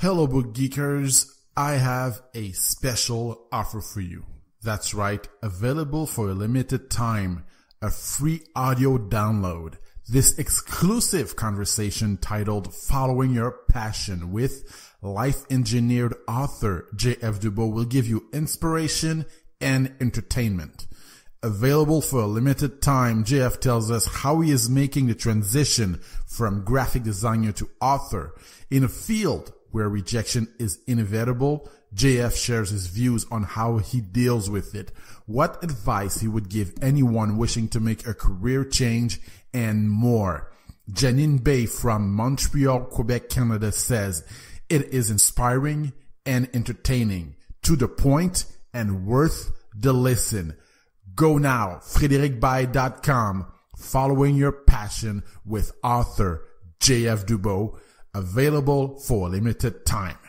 Hello, book geekers. I have a special offer for you. That's right, available for a limited time, a free audio download. This exclusive conversation titled Following Your Passion with life-engineered author J.F. Dubois will give you inspiration and entertainment. Available for a limited time, JF tells us how he is making the transition from graphic designer to author. In a field where rejection is inevitable, JF shares his views on how he deals with it, what advice he would give anyone wishing to make a career change, and more. Janine Bay from Montreal, Quebec, Canada says, "It is inspiring and entertaining, to the point and worth the listen." Go now, frédéricbaye.com, Following Your Passion with author J.F. Dubois, available for a limited time.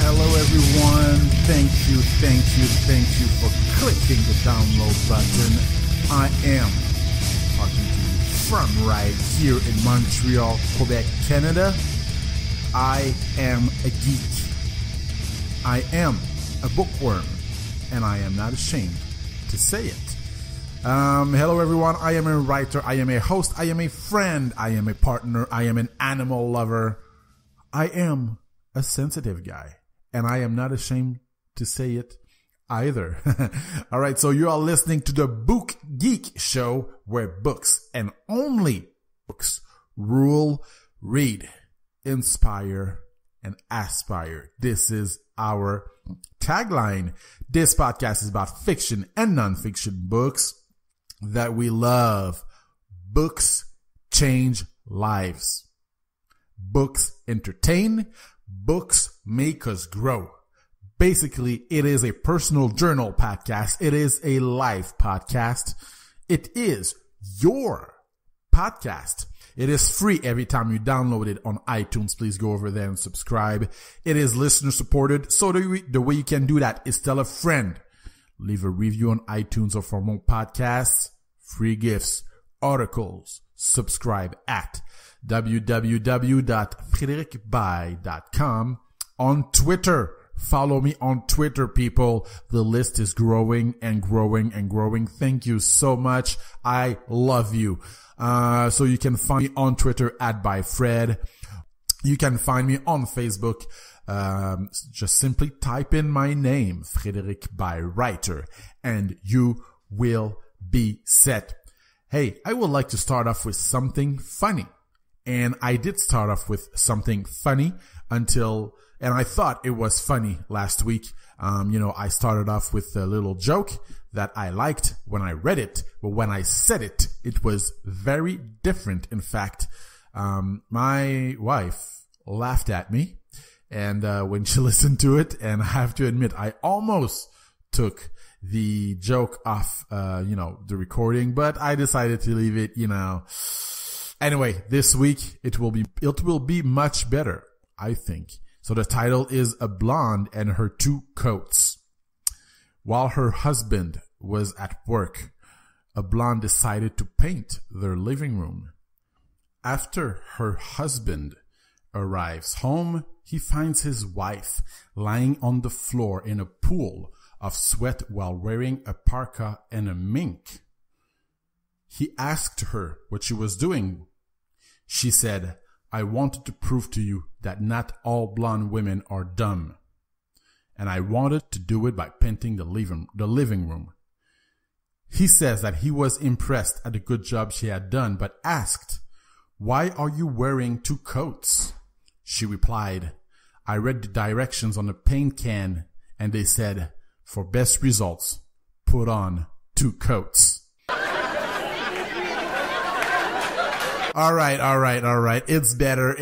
Hello everyone. Thank you for clicking the download button. I am talking to you from right here in Montreal, Quebec, Canada. I am a geek. I am a bookworm, and I am not ashamed to say it. Hello everyone. I am a writer. I am a host. I am a friend. I am a partner. I am an animal lover. I am a sensitive guy, and I am not ashamed to say it either. All right, so you are listening to the Book Geek Show, where books and only books rule. Read, inspire, and aspire. This is our tagline. This podcast is about fiction and nonfiction books that we love. Books change lives. Books entertain. Books make us grow. Basically, it is a personal journal podcast. It is a life podcast. It is your podcast. It is free every time you download it on iTunes. Please go over there and subscribe. It is listener supported. So the way you can do that is tell a friend. Leave a review on iTunes or for more podcasts. Free gifts, articles. Subscribe at www.frédéricbaye.com. On Twitter. Follow me on Twitter, people. The list is growing and growing and growing. Thank you so much. I love you. So you can find me on Twitter at @byfred. You can find me on Facebook. Just simply type in my name, Frédéric Baye Writer, and you will be set. Hey, I would like to start off with something funny. And I did start off with something funny and I thought it was funny last week. I started off with a little joke that I liked when I read it, but when I said it, it was very different. In fact, my wife laughed at me, and when she listened to it, and I have to admit, I almost took the joke off, the recording, but I decided to leave it, Anyway, this week it will be much better, I think. So the title is A Blonde and Her Two Coats. While her husband was at work, a blonde decided to paint their living room. After her husband arrives home, he finds his wife lying on the floor in a pool of sweat while wearing a parka and a mink. He asked her what she was doing. She said, "I wanted to prove to you that not all blonde women are dumb. And I wanted to do it by painting the living room." He says that he was impressed at the good job she had done, but asked, "Why are you wearing two coats?" She replied, "I read the directions on the paint can, and they said, for best results, put on two coats." All right. It's better.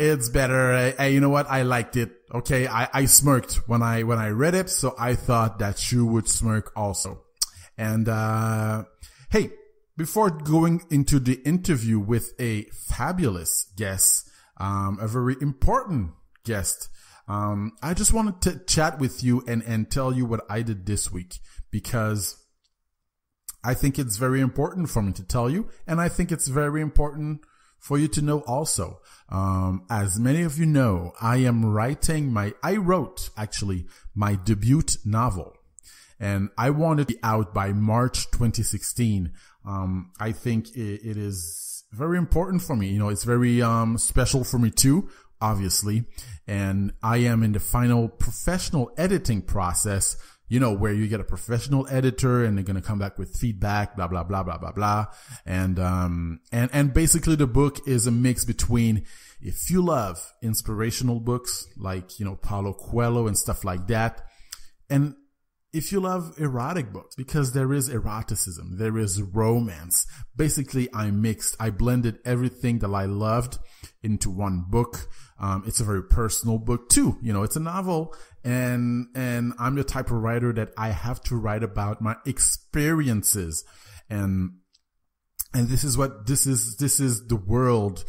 Hey, you know what? I liked it. Okay. I smirked when I read it. So I thought that you would smirk also. And, hey, before going into the interview with a fabulous guest, a very important guest, I just wanted to chat with you and tell you what I did this week, because I think it's very important for me to tell you, and I think it's very important for you to know also. As many of you know, I wrote actually my debut novel, and I wanted to be out by March 2016. I think it is very important for me. It's very special for me too, obviously. And I am in the final professional editing process, where you get a professional editor and they're going to come back with feedback, blah, blah, blah, blah, blah, blah. And basically the book is a mix between, if you love inspirational books like, Paulo Coelho and stuff like that, and if you love erotic books, because there is eroticism, there is romance. Basically, I blended everything that I loved into one book. It's a very personal book too. It's a novel, and I'm the type of writer that I have to write about my experiences. And this is the world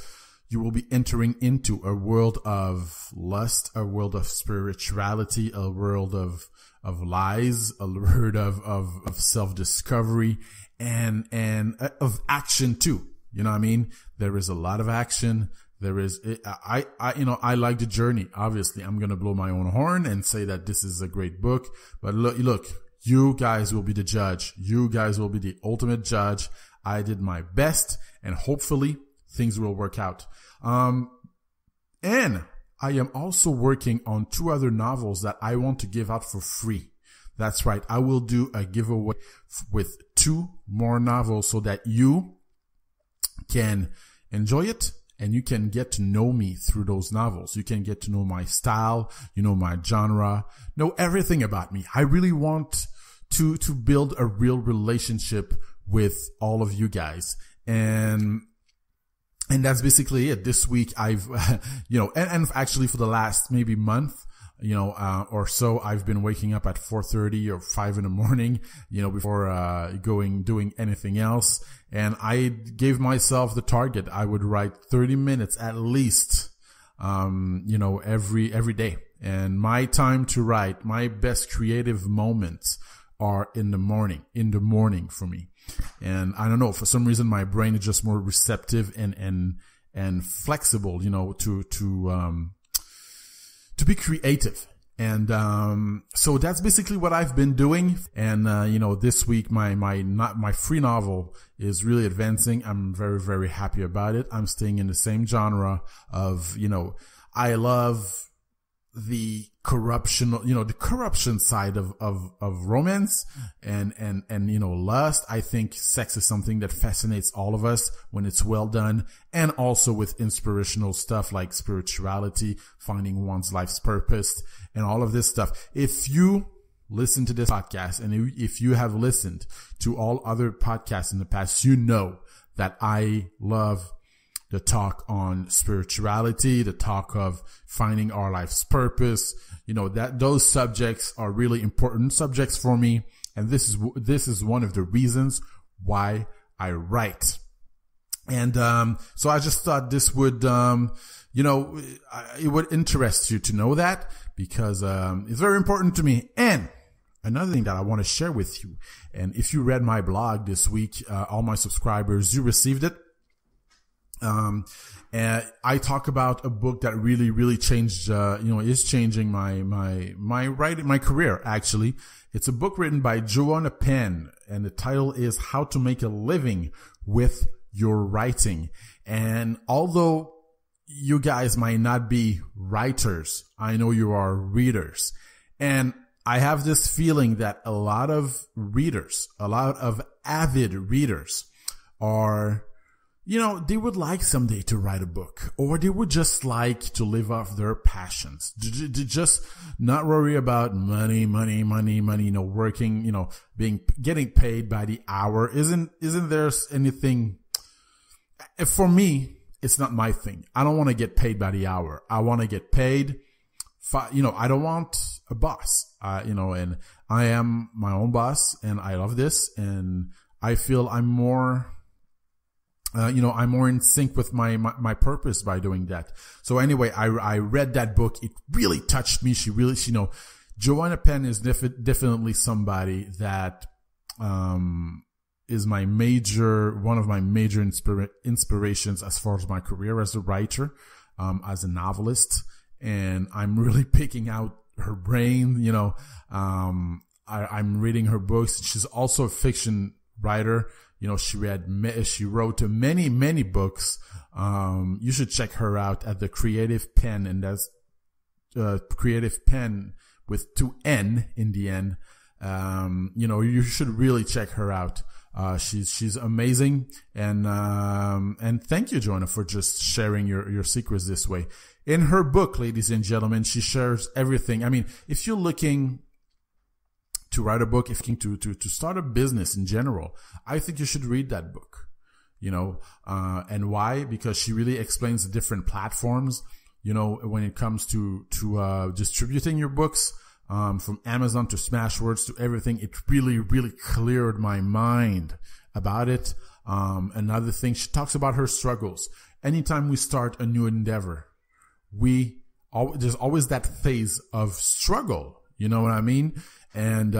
you will be entering into, a world of lust, a world of spirituality, a world of lies, a world of self-discovery, and of action too. You know what I mean? There is a lot of action. There is, I like the journey. Obviously, I'm going to blow my own horn and say that this is a great book, but look, you guys will be the judge. You guys will be the ultimate judge. I did my best, and hopefully things will work out. And I am also working on 2 other novels that I want to give out for free. That's right. I will do a giveaway with 2 more novels so that you can enjoy it and you can get to know me through those novels. You can get to know my style, my genre, know everything about me. I really want to build a real relationship with all of you guys. And that's basically it. This week I've, and actually for the last maybe month, or so, I've been waking up at 4:30 or 5 in the morning, before, doing anything else. And I gave myself the target. I would write 30 minutes at least, every day. And my time to write, my best creative moments are in the morning for me. And I don't know, for some reason my brain is just more receptive and flexible, to be creative. And so that's basically what I've been doing. And this week my free novel is really advancing. I'm very, very happy about it. I'm staying in the same genre of, I love the corruption, the corruption side of romance and lust. I think sex is something that fascinates all of us when it's well done, and also with inspirational stuff like spirituality, finding one's life's purpose, and all of this stuff. If you listen to this podcast, and if you have listened to all other podcasts in the past, you know that I love the talk on spirituality, the talk of finding our life's purpose, that those subjects are really important subjects for me. And this is one of the reasons why I write. And, so I just thought this would, it would interest you to know that, because, it's very important to me. And another thing that I want to share with you, and if you read my blog this week, all my subscribers, you received it. And I talk about a book that really, really changed, is changing my writing, my career, actually. It's a book written by Joanna Penn, and the title is How to Make a Living with Your Writing. And although you guys might not be writers, I know you are readers. And I have this feeling that a lot of avid readers are, they would like someday to write a book, or they would just like to live off their passions, to just not worry about money, working, getting paid by the hour. Isn't there anything? For me, it's not my thing. I don't want to get paid by the hour. I want to get paid. I don't want a boss, and I am my own boss, and I love this, and I feel I'm more I'm more in sync with my purpose by doing that. So anyway, I read that book. It really touched me. Joanna Penn is definitely somebody that, is one of my major inspirations as far as my career as a writer, as a novelist. And I'm really picking out her brain, I'm reading her books. She's also a fiction writer. She wrote many, many books. You should check her out at the Creative Pen, and that's, Creative Pen with 2 N in the end. You should really check her out. She's amazing. And thank you, Joanna, for just sharing your secrets this way. In her book, ladies and gentlemen, she shares everything. I mean, if you're looking to write a book, if you're looking to start a business in general, I think you should read that book, and why? Because she really explains the different platforms, when it comes to distributing your books, from Amazon to Smashwords to everything. It really, really cleared my mind about it. Another thing, she talks about her struggles. Anytime we start a new endeavor, there's always that phase of struggle. You know what I mean? And,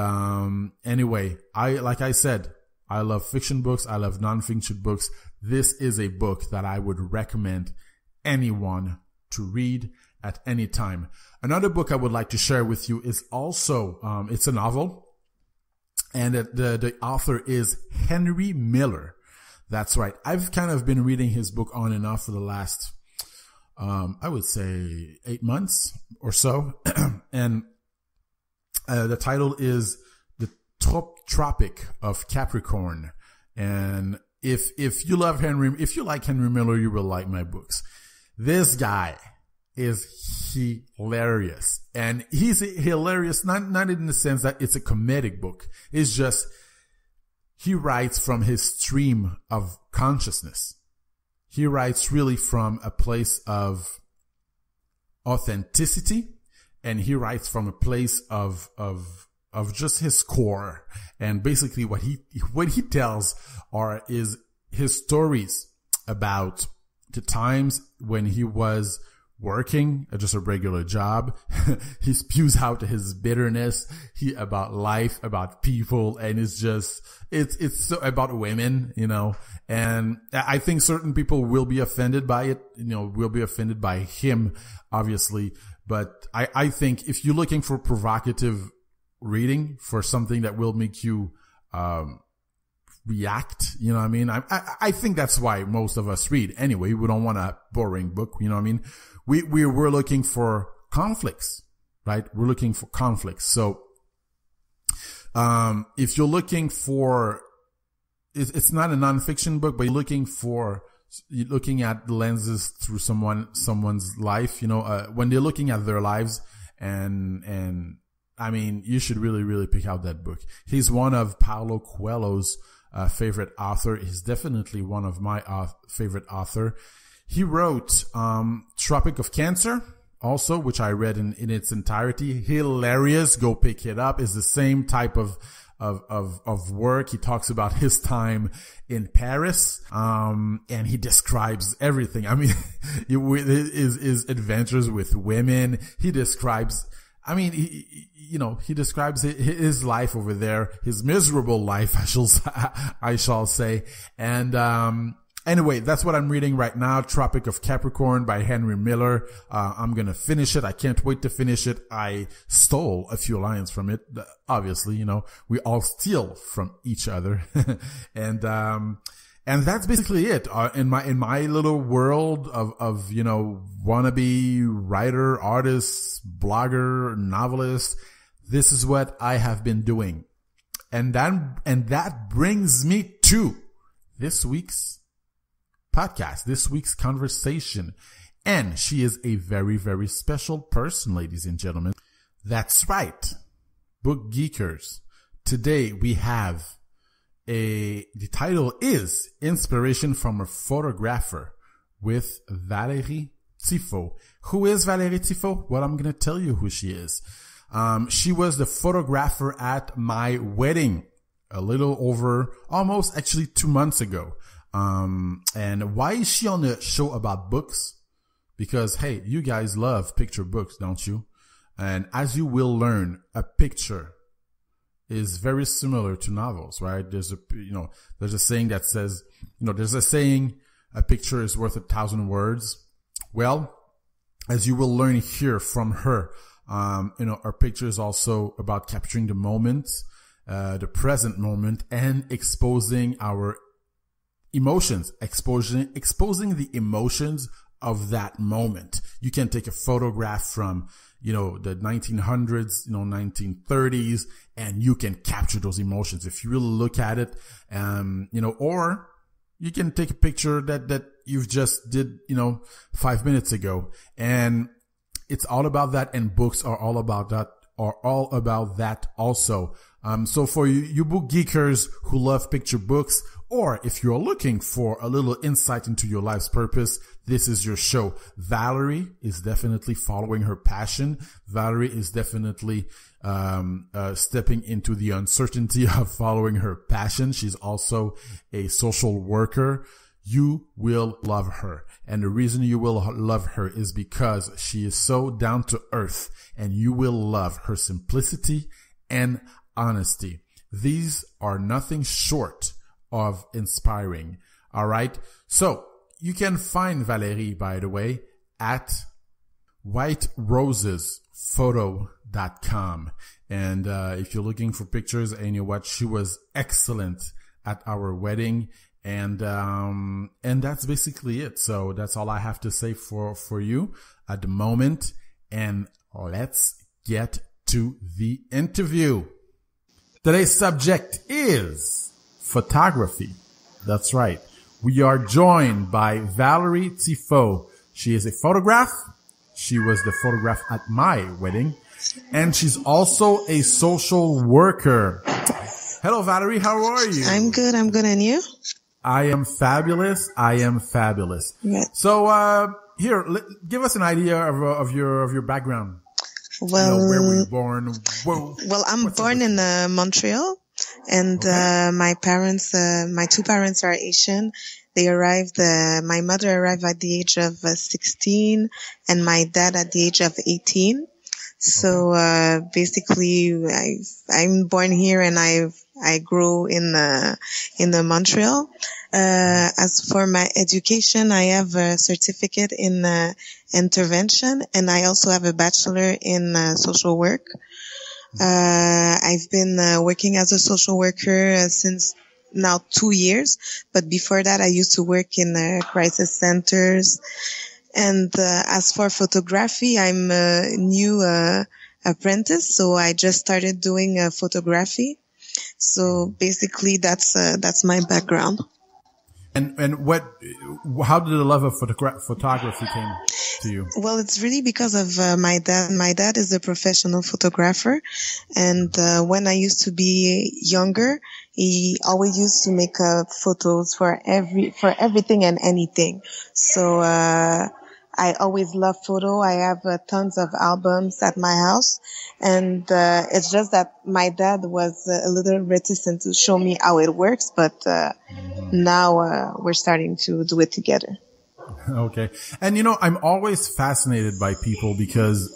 anyway, like I said, I love fiction books. I love non-fiction books. This is a book that I would recommend anyone to read at any time. Another book I would like to share with you is also, it's a novel, and the author is Henry Miller. That's right. I've kind of been reading his book on and off for the last, I would say 8 months or so. And, the title is The Tropic of Capricorn. And if you like Henry Miller, you will like my books. This guy is hilarious. And he's hilarious, not in the sense that it's a comedic book. It's just, he writes from his stream of consciousness. He writes really from a place of authenticity, and he writes from a place of just his core. And basically what he tells is his stories about the times when he was working just a regular job. He spews out his bitterness about life, about people, and it's so about women, and I think certain people will be offended by it, will be offended by him, obviously. But I think if you're looking for provocative reading, for something that will make you, react, you know what I mean? I think that's why most of us read. Anyway, we don't want a boring book, you know what I mean? We're looking for conflicts, right? We're looking for conflicts. So, if you're looking for, it's not a nonfiction book, but you're looking at lenses through someone's life, when they're looking at their lives, and I mean, you should really, really pick out that book. He's one of Paulo Coelho's favorite author. He's definitely one of my favorite author. He wrote Tropic of Cancer also, which I read in its entirety. Hilarious. Go pick it up. It's the same type of work. He talks about his time in Paris, and he describes everything. I mean, his adventures with women. He describes, he describes his life over there, his miserable life, I shall say. And, anyway, that's what I'm reading right now. Tropic of Capricorn by Henry Miller. I'm going to finish it. I can't wait to finish it. I stole a few lines from it. Obviously, we all steal from each other. And that's basically it. In my little world of, wannabe writer, artist, blogger, novelist, this is what I have been doing. And that brings me to this week's podcast, this week's conversation. And she is a very, very special person, ladies and gentlemen. That's right. Book Geekers. Today we have the title is Inspiration from a Photographer with Valerie Tiffault. Who is Valerie Tiffault? Well, I'm going to tell you who she is. She was the photographer at my wedding a little over, almost actually 2 months ago. And why is she on a show about books? Because, hey, you guys love picture books, don't you? And as you will learn, a picture is very similar to novels, right? There's a saying that says, a picture is worth 1,000 words. Well, as you will learn here from her, our picture is also about capturing the moment, the present moment, and exposing our emotions, exposing the emotions of that moment. You can take a photograph from, the 1900s, 1930s, and you can capture those emotions if you really look at it. Or you can take a picture that you've just did, 5 minutes ago. And it's all about that. And books are all about that also. So for you book geekers who love picture books, or if you're looking for a little insight into your life's purpose, this is your show. Valerie is definitely following her passion. Valerie is definitely stepping into the uncertainty of following her passion. She's also a social worker. You will love her. And the reason you will love her is because she is so down to earth, and you will love her simplicity and honesty. These are nothing short of inspiring. All right. So you can find Valerie, by the way, at whiterosesphoto.com. And if you're looking for pictures, and you know what, she was excellent at our wedding. And that's basically it. So that's all I have to say for you at the moment. And let's get to the interview. Today's subject is photography. That's right. We are joined by Valerie Tiffault. She is a photographer. She was the photographer at my wedding. And she's also a social worker. Hello, Valerie. How are you? I'm good. And you? I am fabulous. Yeah. So, here, give us an idea of your background. Well, where were you born? Well, I'm born in Montreal, and okay. My two parents are Asian. They arrived. My mother arrived at the age of 16, and my dad at the age of 18. So basically, I'm born here, and I grew in the Montreal. As for my education, I have a certificate in intervention, and I also have a bachelor in social work. I've been working as a social worker since now 2 years, but before that I used to work in crisis centers. And as for photography, I'm a new apprentice, so I just started doing photography. So basically that's my background. And how did the love of photography came to you? Well, it's really because of my dad. My dad is a professional photographer, and when I used to be younger, he always used to make photos for everything and anything. So I always love photo. I have tons of albums at my house, and it's just that my dad was a little reticent to show me how it works, but now we're starting to do it together. Okay. And I'm always fascinated by people because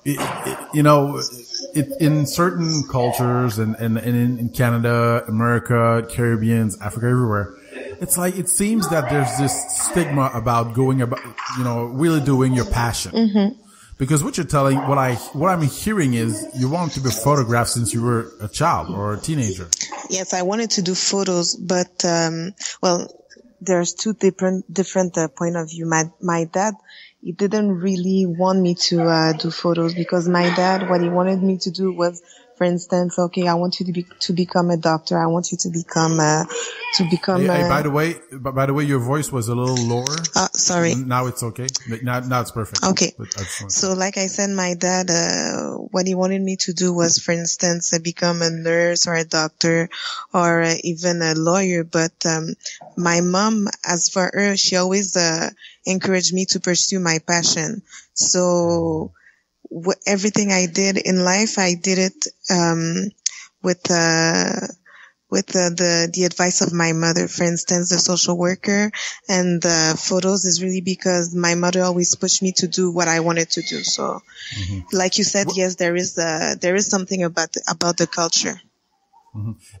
in certain cultures and in Canada, America, Caribbeans, Africa, everywhere, it's like, it seems that there's this stigma about really doing your passion. Mm-hmm. Because what you're telling, what I'm hearing is you wanted to be photographed since you were a child or a teenager. Yes, I wanted to do photos, but, there's two different point of view. My dad, he didn't really want me to do photos, because my dad, what he wanted me to do was, for instance, okay, I want you to become a doctor. I want you to become Hey, by the way, your voice was a little lower. Sorry. Now it's okay. Now it's perfect. Okay. So like I said, my dad, what he wanted me to do was, for instance, become a nurse or a doctor or even a lawyer. But, my mom, as for her, she always, encouraged me to pursue my passion. So everything I did in life, I did it, with with the advice of my mother. For instance, the social worker and the photos is really because my mother always pushed me to do what I wanted to do. So, like you said, yes, there is something about the culture.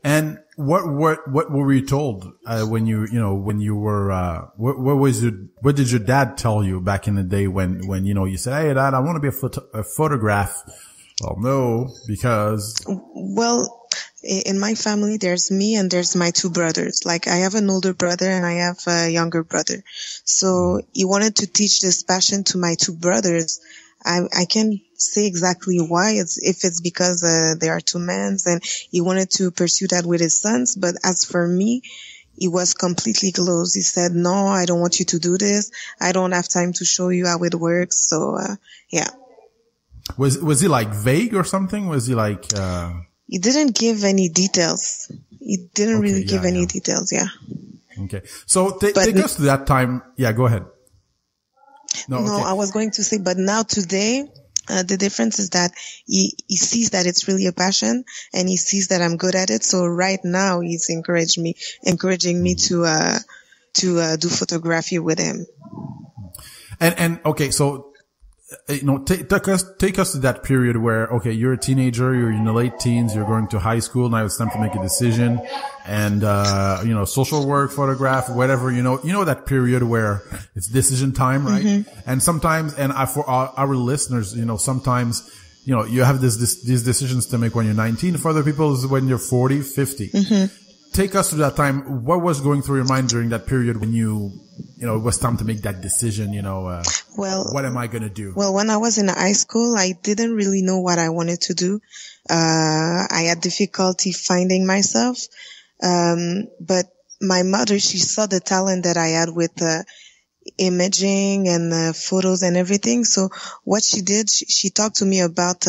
And what were you told when you were what did your dad tell you back in the day when you said, "Hey, Dad, I want to be a photograph"? Well, no, because in my family, there's me and there's my two brothers. Like, I have an older brother and I have a younger brother. So he wanted to teach this passion to my two brothers. I can't say exactly why. If it's because they are two men and he wanted to pursue that with his sons. But as for me, he was completely closed. He said, "No, I don't want you to do this. I don't have time to show you how it works." So, yeah. Was he like vague or something? Was he like, He didn't give any details. He didn't really give any details. Yeah. Okay. So take us to that time. Yeah, go ahead. No, I was going to say, but now today, the difference is that he sees that it's really a passion and he sees that I'm good at it. So right now he's encouraging me to do photography with him. And okay, so, take us to that period where, okay, you're a teenager, you're in the late teens, you're going to high school, now it's time to make a decision. And, social work, photograph, whatever, that period where it's decision time, right? Mm-hmm. And sometimes, for our listeners, sometimes, you have these decisions to make when you're 19. For other people, it's when you're 40, 50. Mm-hmm. Take us to that time. What was going through your mind during that period when it was time to make that decision, what am I going to do? Well, when I was in high school, I didn't really know what I wanted to do. I had difficulty finding myself. But my mother, she saw the talent that I had with, imaging and, photos and everything. So what she did, she talked to me about,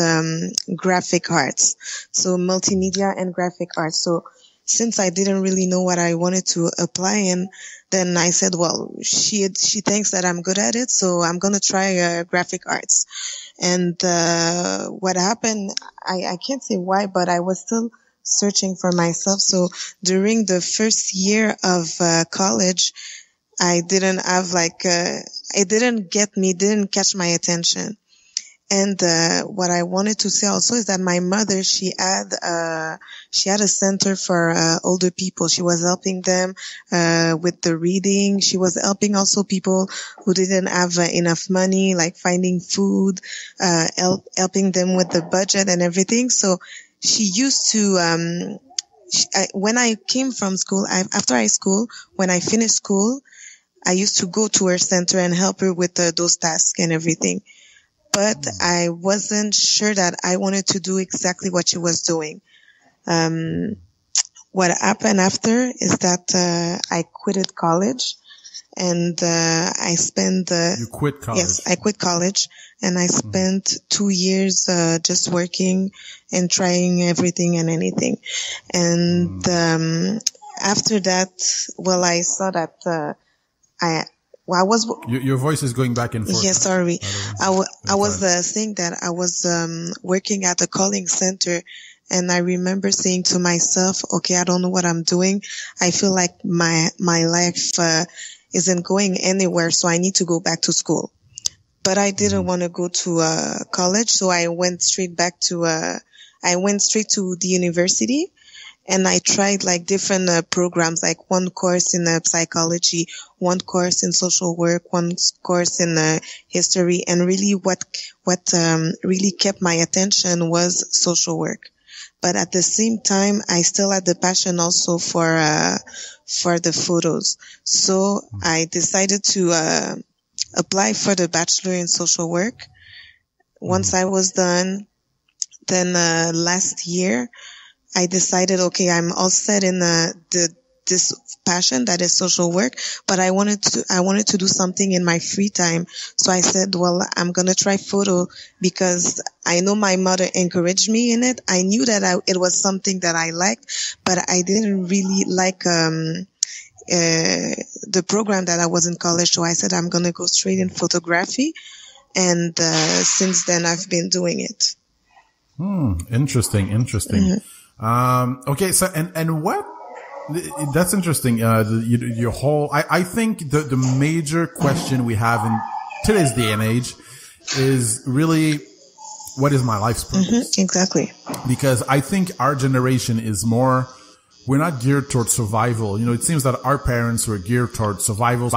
graphic arts. So multimedia and graphic arts. So since I didn't really know what I wanted to apply in, then I said, well, she thinks that I'm good at it, so I'm going to try graphic arts. And what happened, I can't say why, but I was still searching for myself. So during the first year of college, I didn't have it didn't catch my attention. And what I wanted to say also is that my mother, she had a center for older people. She was helping them with the reading. She was helping also people who didn't have enough money, like finding food, helping them with the budget and everything. So she used to when I came from school, after high school, when I finished school, I used to go to her center and help her with those tasks and everything. But I wasn't sure that I wanted to do exactly what she was doing. What happened after is that I quitted college, and I spent You quit college? Yes, I quit college, and I spent 2 years just working and trying everything and anything. And after that, well, I saw that I was. Your voice is going back and forth. Yeah, sorry. I was saying that I was working at a calling center, and I remember saying to myself, "Okay, I don't know what I'm doing. I feel like my life isn't going anywhere, so I need to go back to school." But I didn't want to go to college, so I went straight to the university. And I tried like different programs, like one course in psychology, one course in social work, one course in history. And really what really kept my attention was social work. But at the same time, I still had the passion also for the photos. So I decided to apply for the bachelor in social work. Once I was done, then last year, I decided, okay, I'm all set in this passion that is social work, but I wanted to do something in my free time. So I said, well, I'm going to try photo because I know my mother encouraged me in it. I knew that it was something that I liked, but I didn't really like, the program that I was in college. So I said, I'm going to go straight in photography. And, since then I've been doing it. Interesting. Mm-hmm. Okay. So, and what That's interesting. Your whole, I think the major question we have in today's day and age is really, what is my life's purpose? Exactly. Because I think our generation is more, we're not geared towards survival. You know, it seems that our parents were geared towards survival.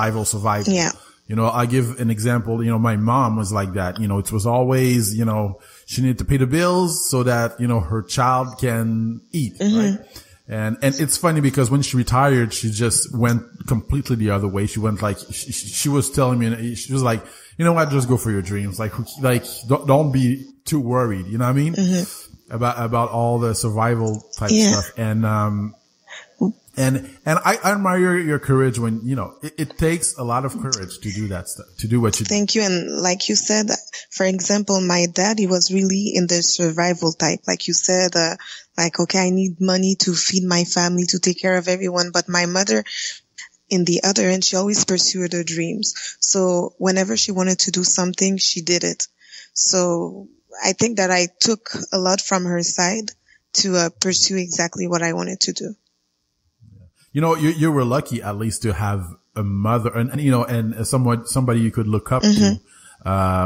Yeah. You know, I give an example. You know, my mom was like that. You know, it was always, you know, she needed to pay the bills so that, you know, her child can eat, right? And it's funny because when she retired, she just went completely the other way. She went like, she was telling me, she was like, you know what, just go for your dreams. Like don't be too worried. You know what I mean? About all the survival type stuff. And I admire your courage when, you know, it takes a lot of courage to do that stuff, to do what you do. Thank you. And like you said, for example, my dad, he was really in the survival type. Like you said, like, okay, I need money to feed my family, to take care of everyone. But my mother, in the other end, she always pursued her dreams. So whenever she wanted to do something, she did it. So I think that I took a lot from her side to pursue exactly what I wanted to do. You know, you were lucky at least to have a mother and you know, and somebody you could look up to,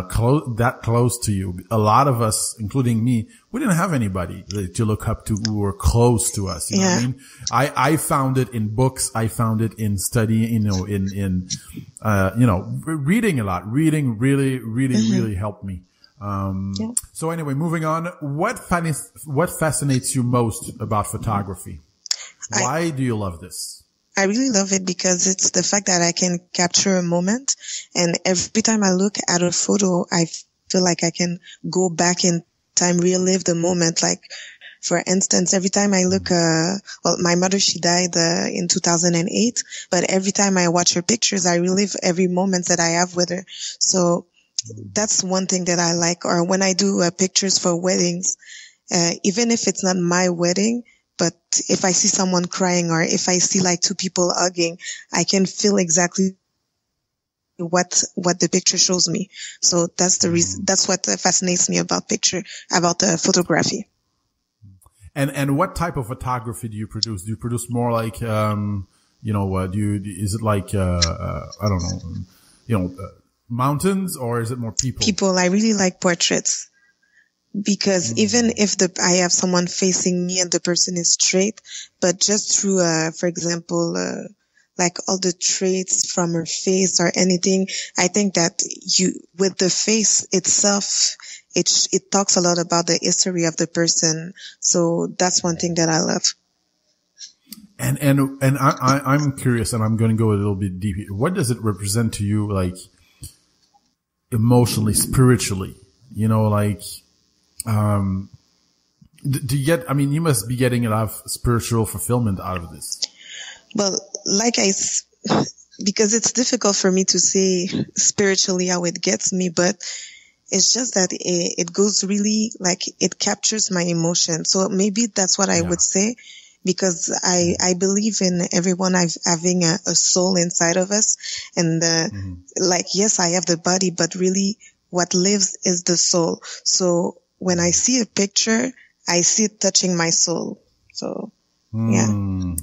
close to you. A lot of us, including me, we didn't have anybody to look up to who were close to us. You know what I mean? I found it in books. I found it in studying, you know, in you know, reading a lot. Reading really helped me. So anyway, moving on. What fascinates you most about photography? Why do you love this? I really love it because it's the fact that I can capture a moment, and every time I look at a photo, I feel like I can go back in time, relive the moment. Like, for instance, every time I look, well, my mother, she died in 2008, but every time I watch her pictures, I relive every moment that I have with her. So that's one thing that I like. Or when I do pictures for weddings, even if it's not my wedding, but if I see someone crying or if I see like two people hugging, I can feel exactly what the picture shows me. So that's the reason, that's what fascinates me about photography. And what type of photography do you produce? Do you produce more like, you know, is it like, I don't know, you know, mountains, or is it more people? People. I really like portraits. Because even if I have someone facing me and the person is straight, but just through, for example, like all the traits from her face or anything, I think that with the face itself, it talks a lot about the history of the person. So that's one thing that I love. And I'm curious, and I'm going to go a little bit deeper. What does it represent to you, like emotionally, spiritually? You know, like, do you get, I mean, you must be getting a lot of spiritual fulfillment out of this. Well, because it's difficult for me to say spiritually how it gets me, but it's just that it goes really, like, it captures my emotion. So maybe that's what I would say, because I believe in everyone having a soul inside of us. And, like, yes, I have the body, but really what lives is the soul. So when I see a picture, I see it touching my soul. So, yeah.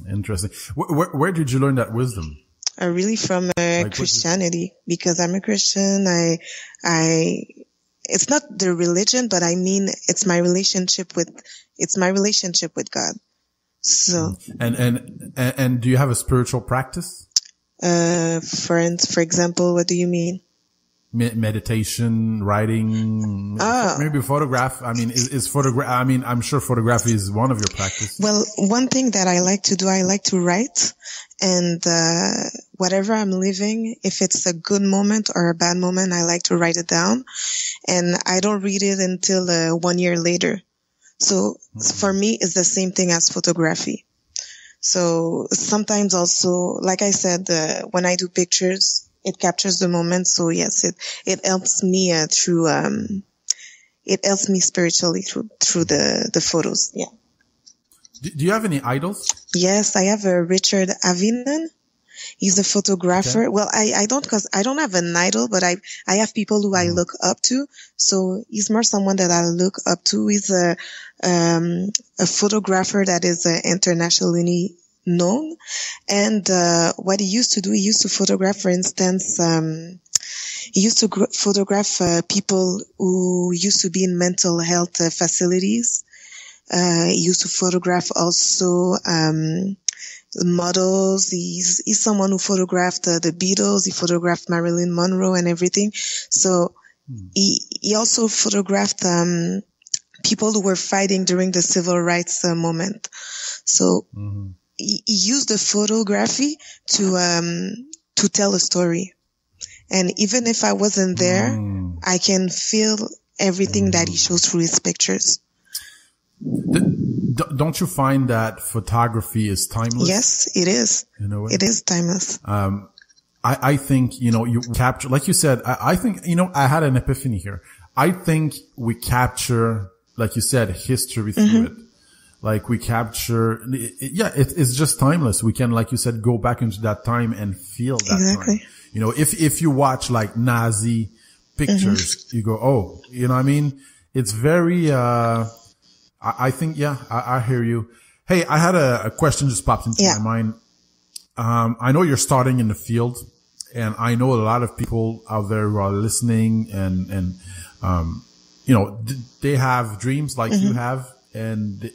Interesting. Where did you learn that wisdom? Really from Christianity, because I'm a Christian. It's not the religion, but I mean, it's my relationship with God. So. And do you have a spiritual practice? For example, what do you mean? Meditation, writing, maybe photograph. I mean, is photograph, I mean, I'm sure photography is one of your practices. Well, one thing that I like to do, I like to write, and, whatever I'm living, if it's a good moment or a bad moment, I like to write it down, and I don't read it until, 1 year later. So for me, it's the same thing as photography. So sometimes also, like I said, when I do pictures, it captures the moment. So yes, it helps me it helps me spiritually through the photos. Yeah. Do you have any idols? Yes, I have Richard Avinan. He's a photographer. Okay. Well, I don't have an idol, but I have people who I look up to. So he's more someone that I look up to. He's a photographer that is internationally known. And what he used to do, he used to photograph, for instance, he used to photograph people who used to be in mental health facilities. He used to photograph also models. He's someone who photographed the Beatles. He photographed Marilyn Monroe and everything. So he also photographed people who were fighting during the civil rights movement. So he used the photography to tell a story. And even if I wasn't there, I can feel everything that he shows through his pictures. Don't you find that photography is timeless? Yes, it is. In a way? It is timeless. I think, you capture, like you said, I think, I had an epiphany here. I think we capture, like you said, history through it. Like we capture, it's just timeless. We can, like you said, go back into that time and feel that time. If you watch like Nazi pictures, you go, oh, you know what I mean? It's very, I think, I hear you. Hey, I had a question just popped into my mind. I know you're starting in the field, and I know a lot of people out there who are listening and they have dreams like you have, and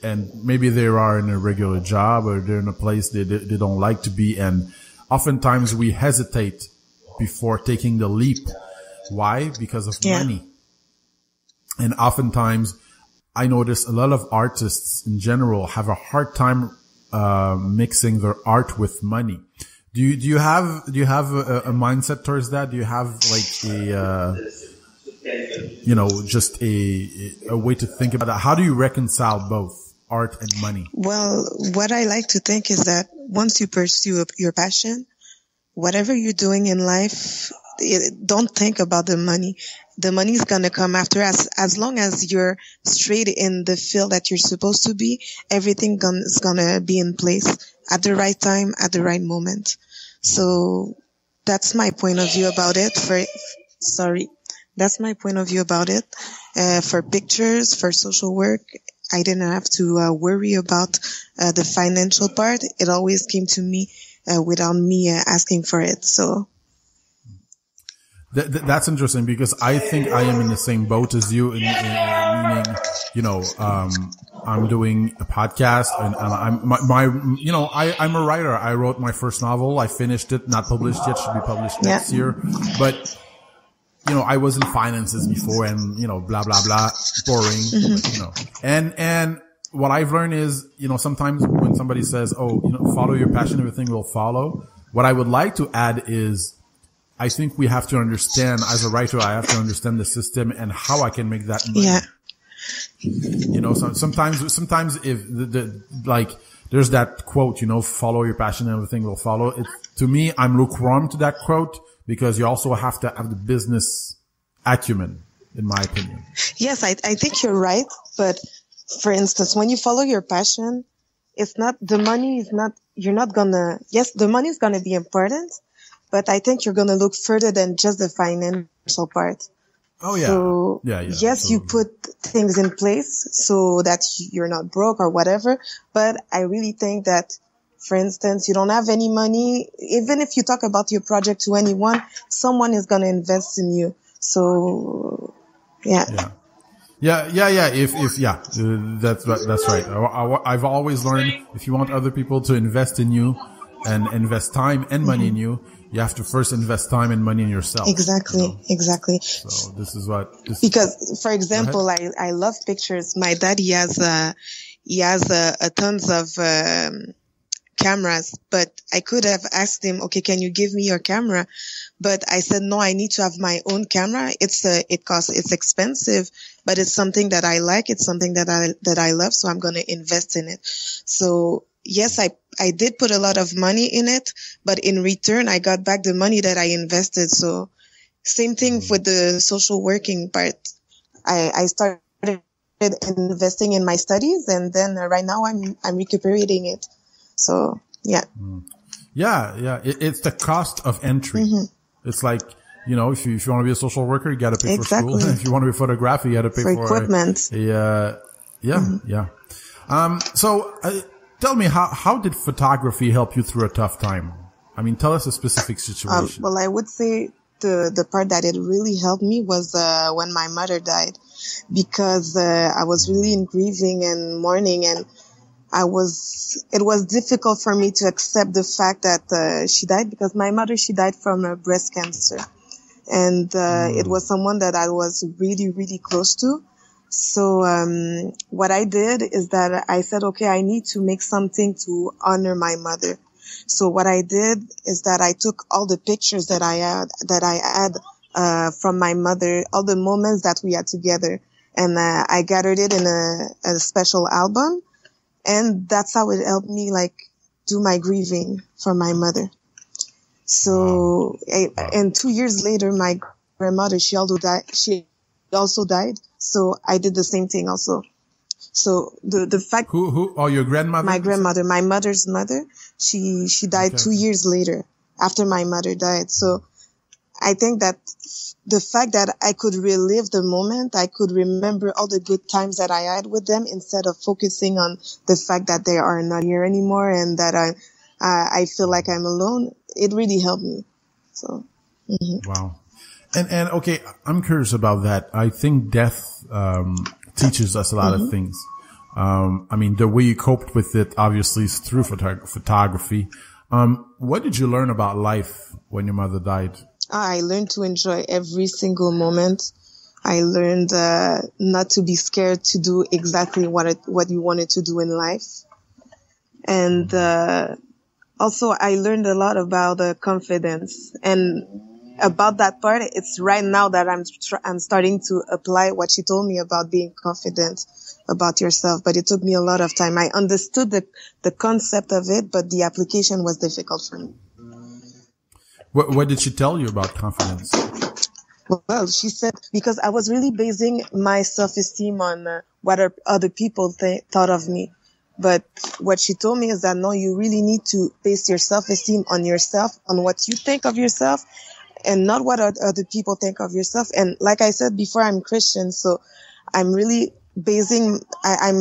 maybe they are in a regular job or they're in a place they don't like to be. And oftentimes we hesitate before taking the leap. Why? Because of money. And oftentimes I notice a lot of artists in general have a hard time mixing their art with money. Do you have a mindset towards that? Do you have like just a way to think about that? How do you reconcile both art and money? Well, what I like to think is that once you pursue your passion, whatever you're doing in life, don't think about the money. The money is going to come after. As long as you're straight in the field that you're supposed to be, everything is going to be in place at the right time, at the right moment. So that's my point of view about it. That's my point of view about it. For pictures, for social work, I didn't have to worry about the financial part. It always came to me without me asking for it. So. That's interesting, because I think I am in the same boat as you, meaning, I'm doing a podcast and I'm a writer. I wrote my first novel. I finished it, not published yet, should be published next year. But, I was in finances before and, blah, blah, blah, boring, and what I've learned is, sometimes when somebody says, follow your passion, everything will follow. What I would like to add is, I think we have to understand, as a writer, I have to understand the system and how I can make that money. Yeah. So sometimes if there's that quote, follow your passion and everything will follow. To me, I'm lukewarm to that quote, because you also have to have the business acumen, in my opinion. Yes, I think you're right. But for instance, when you follow your passion, the money is going to be important. But I think you're going to look further than just the financial part. Oh, yeah. So, yes, absolutely. You put things in place so that you're not broke or whatever. But I really think that, for instance, you don't have any money. Even if you talk about your project to anyone, someone is going to invest in you. So, yeah. That's right. I've always learned, if you want other people to invest in you and invest time and money in you, you have to first invest time and money in yourself. Exactly. So this is because, for example, I love pictures. My dad, he has tons of cameras, but I could have asked him, okay, can you give me your camera? But I said, no, I need to have my own camera. It's expensive, but it's something that I like. It's something that I love. So I'm going to invest in it. So yes, I did put a lot of money in it, but in return, I got back the money that I invested. So same thing with the social working part. I started investing in my studies, and then right now I'm recuperating it. So, yeah. Yeah. It's the cost of entry. It's like, if you want to be a social worker, you got to pay for school. If you want to be a photographer, you got to pay for equipment. So, tell me, how did photography help you through a tough time? I mean, tell us a specific situation. Well, I would say the part that it really helped me was when my mother died, because I was really in grieving and mourning, and it was difficult for me to accept the fact that she died, because my mother, she died from breast cancer. And it was someone that I was really, really close to. So what I did is that I said, okay, I need to make something to honor my mother. So what I did is that I took all the pictures that I had from my mother, all the moments that we had together, and I gathered it in a special album, and that's how it helped me like do my grieving for my mother. So, and 2 years later, my grandmother, she also died. So I did the same thing also. So the fact. Who? Oh, your grandmother? My grandmother, my mother's mother. She died 2 years later after my mother died. So I think that the fact that I could relive the moment, I could remember all the good times that I had with them instead of focusing on the fact that they are not here anymore and that I feel like I'm alone. It really helped me. So, Wow. And okay, I'm curious about that. I think death, teaches us a lot of things. I mean, the way you coped with it, obviously, is through photography. What did you learn about life when your mother died? I learned to enjoy every single moment. I learned, not to be scared to do exactly what you wanted to do in life. And, also, I learned a lot about confidence, and about that part, it's right now that I'm starting to apply what she told me about being confident about yourself. But it took me a lot of time. I understood the concept of it, but the application was difficult for me. What did she tell you about confidence? Well, she said, because I was really basing my self-esteem on what other people thought of me. But what she told me is that no, you really need to base your self-esteem on yourself, on what you think of yourself, and not what other people think of yourself. And like I said before, I'm Christian, so I'm really basing. I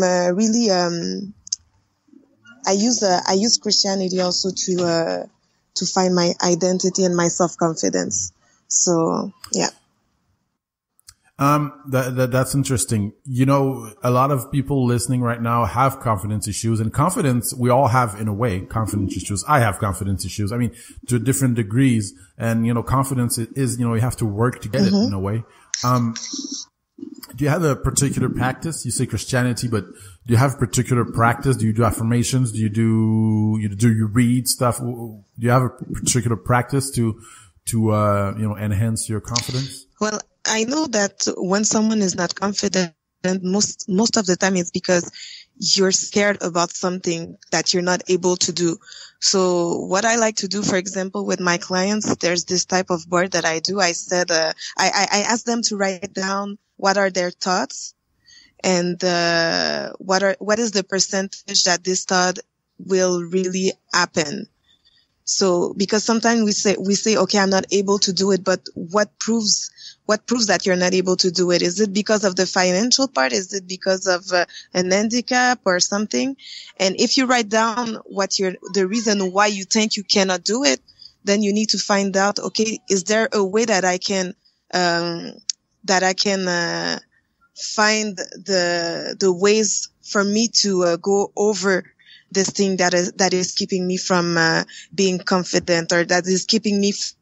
use Christianity also to find my identity and my self-confidence. So yeah. That's interesting. You know, a lot of people listening right now have confidence issues, and confidence, we all have in a way confidence issues. I have confidence issues. I mean, to different degrees. And, you know, confidence is, you know, you have to work to get it in a way. Do you have a particular practice? You say Christianity, but do you have a particular practice? Do you do affirmations? Do you read stuff? Do you have a particular practice to enhance your confidence? Well, I know that when someone is not confident, most of the time it's because you're scared about something that you're not able to do. So what I like to do, for example, with my clients, there's this type of board that I do. I said, I ask them to write down what are their thoughts and, what is the percentage that this thought will really happen. So, because sometimes we say, okay, I'm not able to do it, but what proves that you're not able to do it? Is it because of the financial part? Is it because of an handicap or something? And if you write down the reason why you think you cannot do it, then you need to find out, okay, is there a way that I can find the ways for me to go over this thing that is keeping me from being confident, or that is keeping me from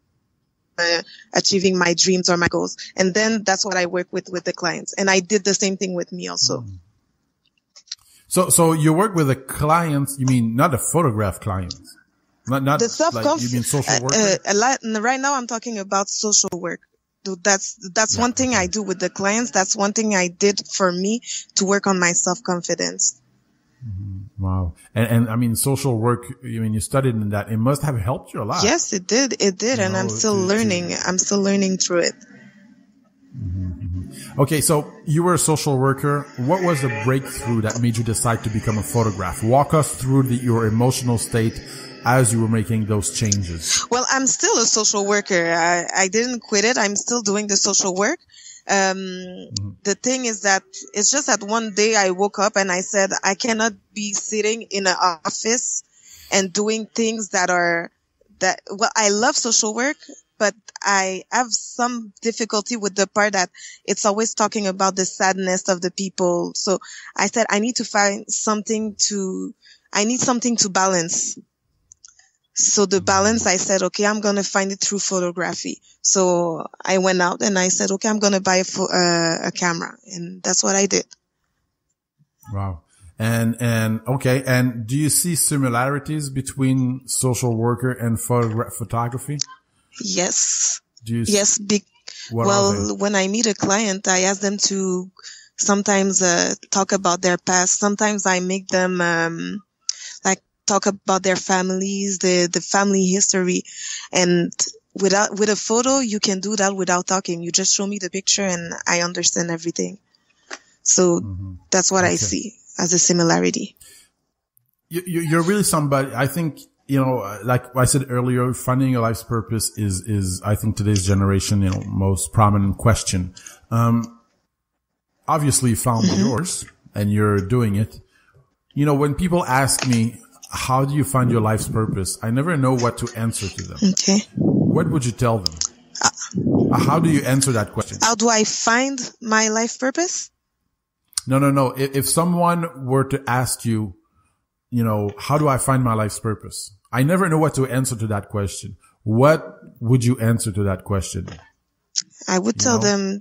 achieving my dreams or my goals. And then that's what I work with the clients. And I did the same thing with me also. So you work with the clients, you mean not the photograph clients? Not the self-conf- you mean social work? Right now I'm talking about social work. That's one thing I do with the clients. That's one thing I did for me to work on my self-confidence. Wow. And I mean, social work, I mean, you studied in that. It must have helped you a lot. Yes, it did. It did. And I'm still learning. I'm still learning through it. Okay. So you were a social worker. What was the breakthrough that made you decide to become a photographer? Walk us through your emotional state as you were making those changes. Well, I'm still a social worker. I didn't quit it. I'm still doing the social work. The thing is that it's just that one day I woke up and I said, I cannot be sitting in an office and doing things well, I love social work, but I have some difficulty with the part that it's always talking about the sadness of the people. So I said, I need something to balance. So the balance, I said, okay, I'm going to find it through photography. So I went out and I said, okay, I'm going to buy a camera. And that's what I did. Wow. And okay. And do you see similarities between social worker and photography? Yes. Yes. When I meet a client, I ask them to sometimes talk about their past. Sometimes I make them talk about their families, the family history. And with a photo, you can do that without talking. You just show me the picture and I understand everything. So that's what I see as a similarity. You're really somebody, I think, like I said earlier, finding your life's purpose is, I think, today's generation, most prominent question. Obviously you found yours and you're doing it. When people ask me, how do you find your life's purpose? I never know what to answer to them. Okay. What would you tell them? How do you answer that question? How do I find my life purpose? No. If someone were to ask you, how do I find my life's purpose? I never know what to answer to that question. What would you answer to that question? I would tell them,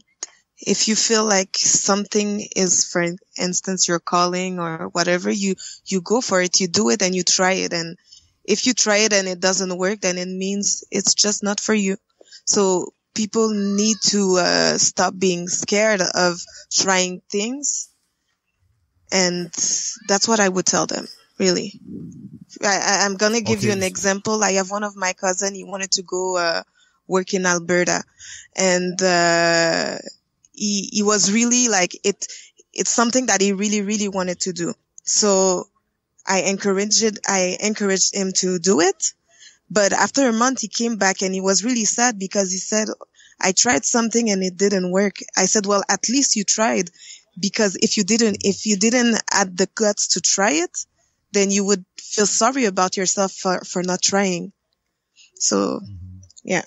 if you feel like something is, for instance, your calling or whatever, you go for it, you do it and you try it. And if you try it and it doesn't work, then it means it's just not for you. So people need to stop being scared of trying things. And that's what I would tell them, really. I'm going to give you an example. I have one of my cousins, he wanted to go work in Alberta. And he was really like, it's something that he really, really wanted to do. So I encouraged him to do it. But after a month, he came back and he was really sad because he said, I tried something and it didn't work. I said, well, at least you tried, because if you didn't add the guts to try it, then you would feel sorry about yourself for not trying. So, yeah.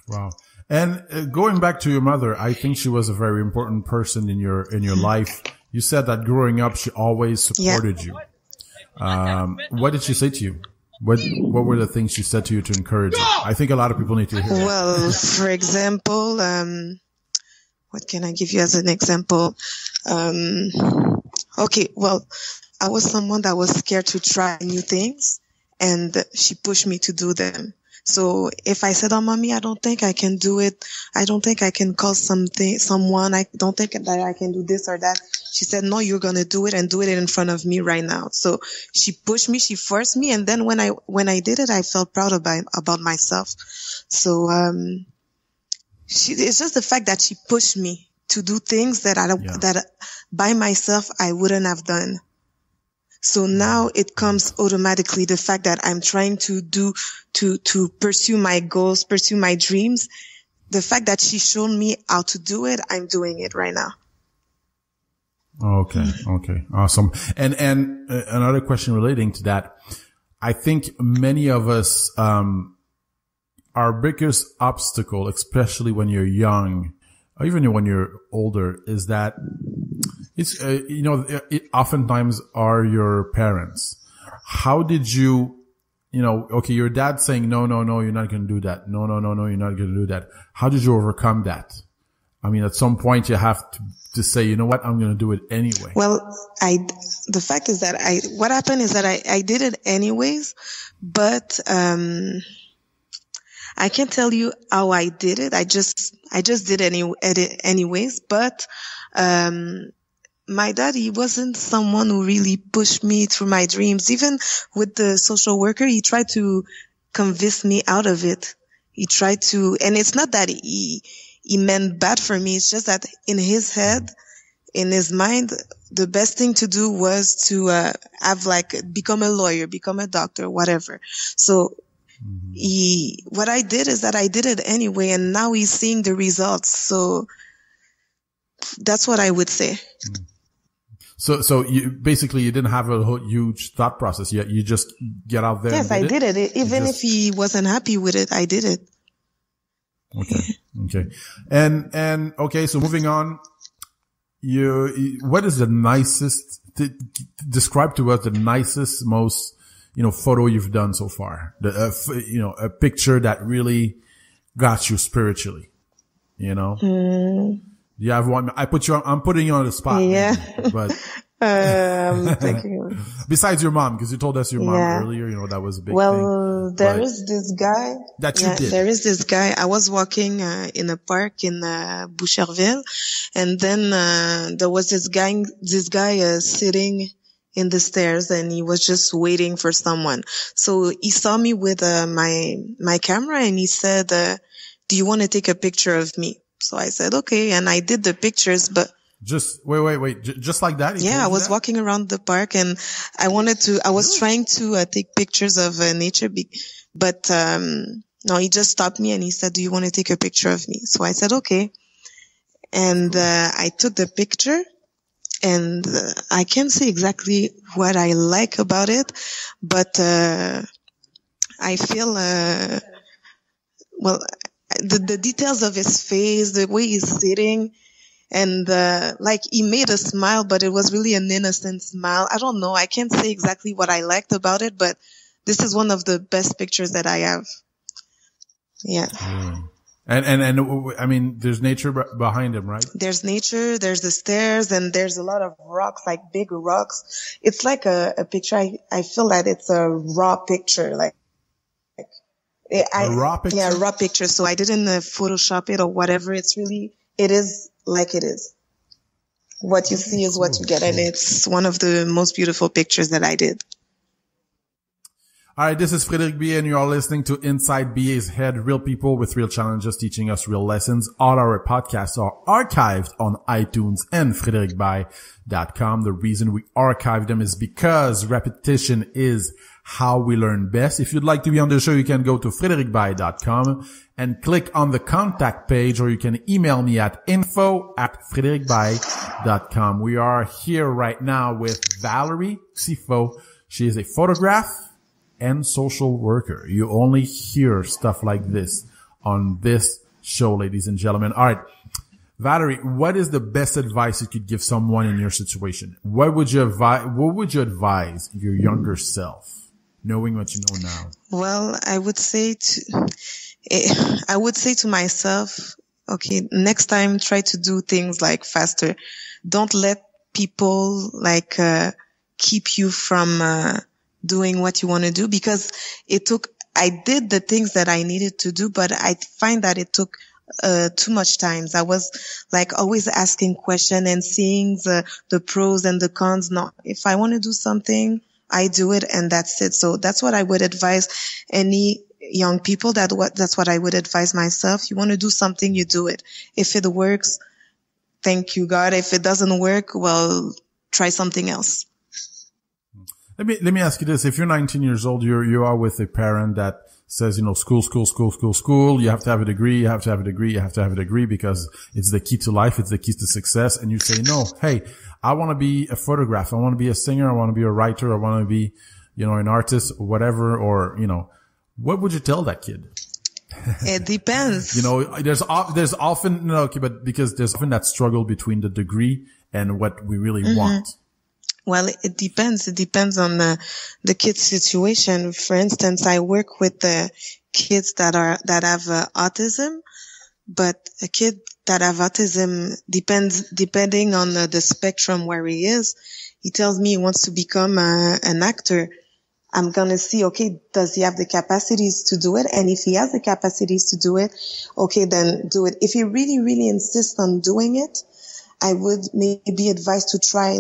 Wow. And going back to your mother, I think she was a very important person in your life. You said that growing up, she always supported you. What did she say to you? What were the things she said to you to encourage you? I think a lot of people need to hear that. Well, for example, what can I give you as an example? Okay, well, I was someone that was scared to try new things, and she pushed me to do them. So if I said, oh, mommy, I don't think I can do it. I don't think I can call someone. I don't think that I can do this or that. She said, no, you're going to do it, and do it in front of me right now. So she pushed me, she forced me. And then when I did it, I felt proud about myself. So, it's just the fact that she pushed me to do things that by myself, I wouldn't have done. So now it comes automatically, the fact that I'm trying to pursue my goals, pursue my dreams. The fact that she showed me how to do it, I'm doing it right now. Okay. Awesome. And another question relating to that. I think many of us, our biggest obstacle, especially when you're young, or even when you're older, is that it's, it oftentimes are your parents. How did you, okay, your dad saying, no, you're not going to do that. No, you're not going to do that. How did you overcome that? I mean, at some point you have to say, you know what, I'm going to do it anyway. Well, the fact is that what happened is that I did it anyways, but, I can't tell you how I did it. I just did it anyways, but, my dad, he wasn't someone who really pushed me through my dreams. Even with the social worker, he tried to convince me out of it. He tried to, and it's not that he meant bad for me. It's just that in his head, in his mind, the best thing to do was to, become a lawyer, become a doctor, whatever. So what I did is that I did it anyway, and now he's seeing the results. So that's what I would say. So you basically, you didn't have a huge thought process yet. You just get out there. Yes, I did it. Even if he wasn't happy with it, I did it. Okay. And okay. So moving on, what is the nicest, describe to us the nicest, most, photo you've done so far? A picture that really got you spiritually, You have one. I'm putting you on the spot. Yeah. Maybe, but besides your mom, because you told us your mom earlier, that was a big thing. Well, there is this guy that you did. There is this guy. I was walking in a park in Boucherville, and then there was this guy sitting in the stairs, and he was just waiting for someone. So he saw me with my camera, and he said, "Do you want to take a picture of me?" So I said, okay. And I did the pictures, but just wait. Just like that? Yeah, I was walking around the park, and I was trying to take pictures of nature, but no, he just stopped me and he said, "Do you want to take a picture of me?" So I said, okay. And I took the picture, and I can't say exactly what I like about it, but I feel, the details of his face, the way he's sitting, and he made a smile, but it was really an innocent smile. I don't know. I can't say exactly what I liked about it, but this is one of the best pictures that I have. Yeah. And I mean, there's nature behind him, right? There's nature, there's the stairs, and there's a lot of rocks, like big rocks. It's like a picture. I feel that it's a raw picture, a raw picture? Yeah, a raw picture. So I didn't Photoshop it or whatever. It is like it is. What you see is what you get. And it's one of the most beautiful pictures that I did. All right. This is Frédéric B, and you are listening to Inside BA's Head, real people with real challenges teaching us real lessons. All our podcasts are archived on iTunes and FrédéricBay.com. The reason we archive them is because repetition is how we learn best. If you'd like to be on the show, you can go to FrédéricBay.com and click on the contact page, or you can email me at info@FrédéricBay.com. We are here right now with Valerie Tiffault. She is a photographer and social worker. You only hear stuff like this on this show, ladies and gentlemen. All right. Valerie, what is the best advice you could give someone in your situation? What would you advise your younger self? Knowing what you know now. Well, I would say to myself, okay, next time try to do things faster. Don't let people keep you from doing what you want to do, because I did the things that I needed to do, but I find that it took too much time. I was always asking questions and seeing the pros and the cons. No, if I want to do something, I do it, and that's it. So that's what I would advise any young people. That's what I would advise myself. You want to do something, you do it. If it works, thank you, God. If it doesn't work, well, try something else. Let me ask you this. If you're 19 years old, you are with a parent that says, school. You have to have a degree. You have to have a degree. You have to have a degree because it's the key to life. It's the key to success. And you say, no, hey, I want to be a photographer. I want to be a singer. I want to be a writer. I want to be, an artist, whatever. Or, what would you tell that kid? It depends. There's often, but because there's often that struggle between the degree and what we really want. Well, it depends. It depends on the kid's situation. For instance, I work with the kids that have autism, but a kid that have autism depending on the spectrum where he is. He tells me he wants to become an actor. I'm going to see, okay, does he have the capacities to do it? And if he has the capacities to do it, okay, then do it. If he really, really insists on doing it, I would maybe advise to try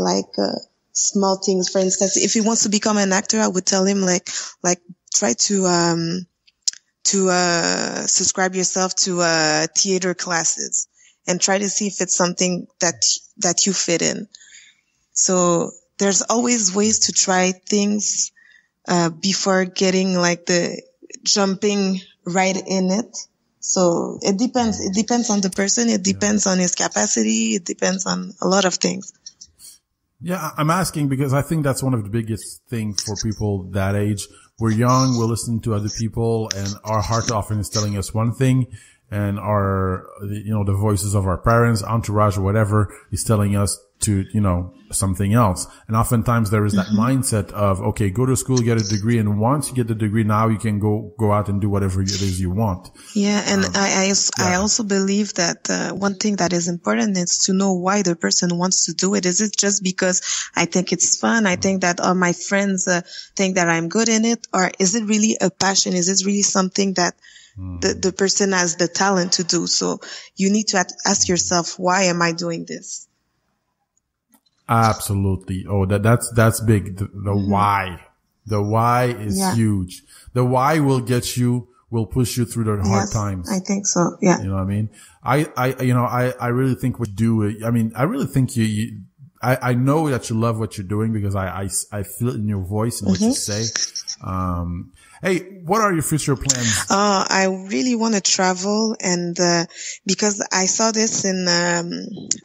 small things. For instance, if he wants to become an actor, I would tell him try to subscribe yourself to theater classes and try to see if it's something that you fit in. So there's always ways to try things before getting jumping right in it. So it depends. It depends on the person. It depends on his capacity. It depends on a lot of things. Yeah, I'm asking because I think that's one of the biggest things for people that age. We're young, we're listening to other people, and our heart often is telling us one thing, and the voices of our parents, entourage, or whatever is telling us to, something else. And oftentimes there is that mindset of, okay, go to school, get a degree, and once you get the degree, now you can go out and do whatever it is you want. Yeah, and I also believe that one thing that is important is to know why the person wants to do it. Is it just because I think it's fun? I think that all my friends think that I'm good in it, or is it really a passion? Is it really something that the person has the talent to do? So you need to ask yourself, why am I doing this? Absolutely. Oh, that's big. The why. The why is huge. The why will push you through the hard times. I think so. Yeah. You know what I mean? I really think what you do, I really think I know that you love what you're doing because I feel it in your voice and what you say. Hey, what are your future plans? I really want to travel, and because I saw this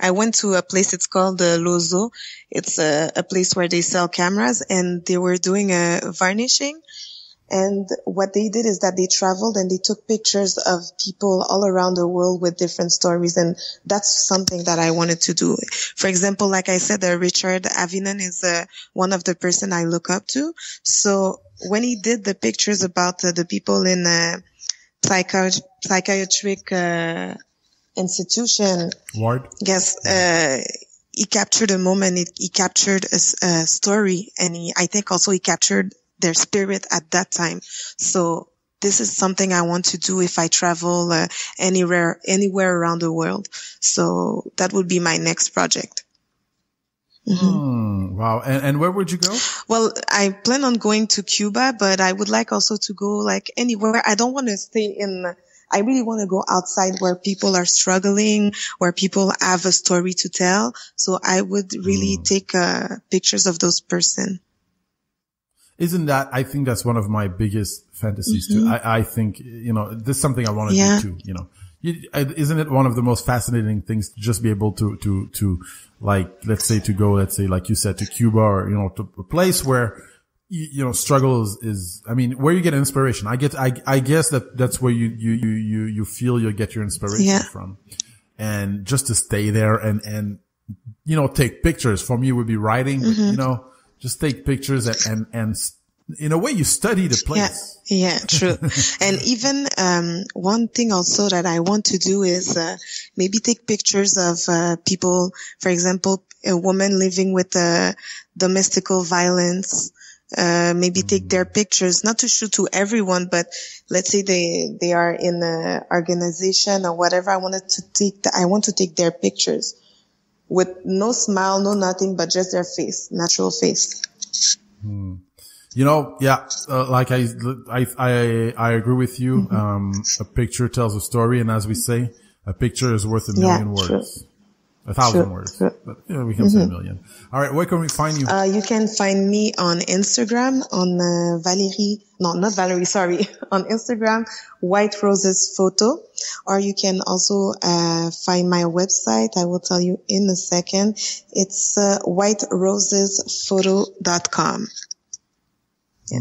I went to a place, it's called Lozo. It's a place where they sell cameras, and they were doing a varnishing. And what they did is that they traveled and they took pictures of people all around the world with different stories. And that's something that I wanted to do. For example, like I said, Richard Avinon is one of the person I look up to. So when he did the pictures about the people in psychiatric institution, ward, yes, he captured a moment. He captured a story, and I think also he captured their spirit at that time. So this is something I want to do if I travel anywhere around the world. So that would be my next project. Wow. And where would you go? Well, I plan on going to Cuba, but I would like also to go like anywhere. I don't want to stay I really want to go outside where people are struggling, where people have a story to tell. So I would really take pictures of those person. I think that's one of my biggest fantasies too. I think, this is something I want to do too, Isn't it one of the most fascinating things to just be able to like, let's say, like you said, to Cuba or, to a place where, struggle is, where you get inspiration. I guess that's where you feel you'll get your inspiration from. And just to stay there and, take pictures. For me, it would be writing, but, just take pictures and in a way you study the place. Yeah, true. And even, one thing also that I want to do is, maybe take pictures of, people, for example, a woman living with, domestical violence, maybe take their pictures, not to show to everyone, but let's say they are in an organization or whatever. I want to take their pictures with no smile, no nothing, but just their face, natural face. Like I agree with you. A picture tells a story, and as we say, a picture is worth a million words. True. 1,000 words. True. But we can say a million. All right, where can we find you? You can find me on Instagram on Valerie. No, not Valerie, sorry. On Instagram, White Roses Photo. Or you can also find my website. I will tell you in a second. It's whiterosesphoto.com. Yeah.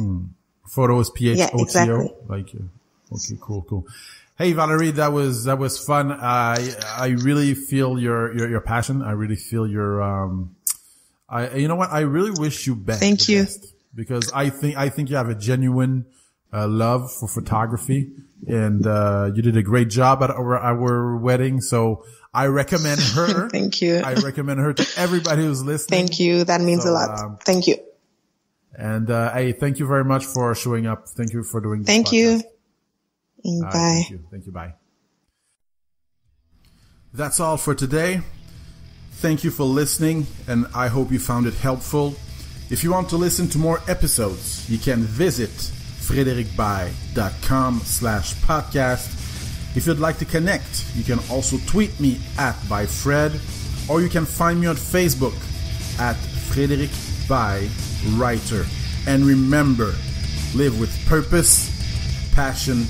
Photo is Photo. Yeah, exactly. Okay, cool. Hey, Valerie, that was fun. I really feel your passion. I really feel your, you know what? I really wish you best. Thank you. Because I think you have a genuine, love for photography, and, you did a great job at our wedding. So I recommend her. Thank you. I recommend her to everybody who's listening. Thank you. That means a lot. Thank you. And, hey, thank you very much for showing up. Thank you for doing this. Thank podcast. You. Bye. Thank you. Bye. That's all for today. Thank you for listening, and I hope you found it helpful. If you want to listen to more episodes, you can visit frédéricbaye.com/podcast. If you'd like to connect, you can also tweet me at @byfred, or you can find me on Facebook at Frédéric Baye Writer. And remember, live with purpose passion,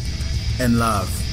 and love.